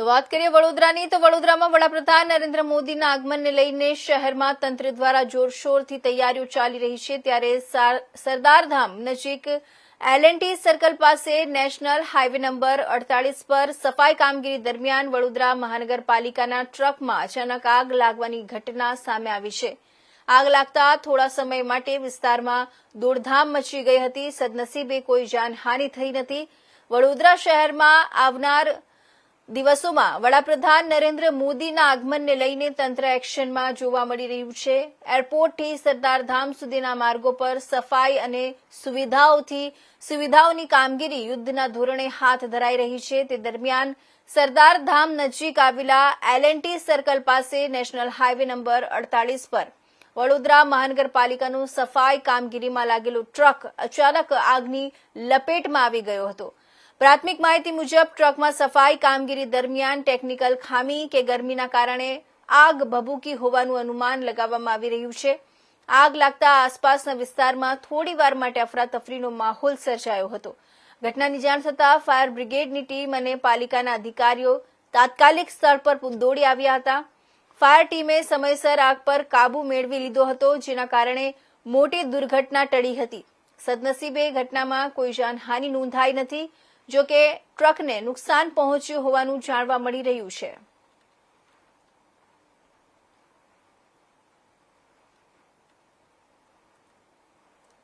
તો વાત કરીએ વડોદરાની તો વડોદરામાં વડાપ્રધાન નરેન્દ્ર મોદીના આગમનને લઈને શહેરમાં તંત્ર દ્વારા જોરશોરથી તૈયારીઓ ચાલી રહી છે। ત્યારે સરદારધામ નજીક L&T સર્કલ પાસે નેશનલ હાઈવે નંબર 48 પર સફાઈ કામગીરી દરમિયાન વડોદરા મહાનગરપાલિકાના ટ્રકમાં અચાનક આગ લાગવાની ઘટના સામે આવી છે। આગ લાગતા થોડા સમય માટે વિસ્તારમાં દોડધામ મચી ગઈ હતી। સદનસીબે કોઈ જાનહાનિ થઈ નથી। વડોદરા શહેરમાં આવનાર દિવસોમાં વડાપ્રધાન નરેન્દ્ર મોદીના આગમનને લઈને તંત્ર એક્શનમાં જોવા મળી રહ્યું છે। એરપોર્ટથી સરદારધામ સુધીના માર્ગો પર સફાઈ અને સુવિધાઓની કામગીરી યુદ્ધના ધોરણે હાથ ધરાઈ રહી છે। તે દરમિયાન સરદારધામ નજીક આવેલા L&T સર્કલ પાસે નેશનલ હાઈવે નંબર 48 પર વડોદરા મહાનગરપાલિકાનું સફાઈ કામગીરીમાં લાગેલો ટ્રક અચાનક આગની લપેટમાં આવી ગયો હતો। પ્રાથમિક માહિતી મુજબ ટ્રકમાં સફાઈ કામગીરી દરમિયાન ટેકનિકલ ખામી કે ગરમીના કારણે આગ ભભૂકી હોવાનું અનુમાન લગાવવામાં આવી રહ્યું છે। આગ લાગતા આસપાસના વિસ્તારમાં થોડીવાર માટે અફરાતફરીનો માહોલ સર્જાયો હતો। ઘટનાની જાણ થતાં ફાયર બ્રિગેડની ટીમ અને પાલિકાના અધિકારીઓ તાત્કાલિક સ્થળ પર દોડી આવ્યા હતા। ફાયર ટીમે સમયસર આગ પર કાબુ મેળવી લીધો હતો, જેના કારણે મોટી દુર્ઘટના ટળી હતી। સદનસીબે ઘટનામાં કોઈ જાનહાનિ નોંધાઈ નથી। જો કે ટ્રકને નુકસાન પહોંચ્યું હોવાનું જાણવા મળી રહ્યું છે।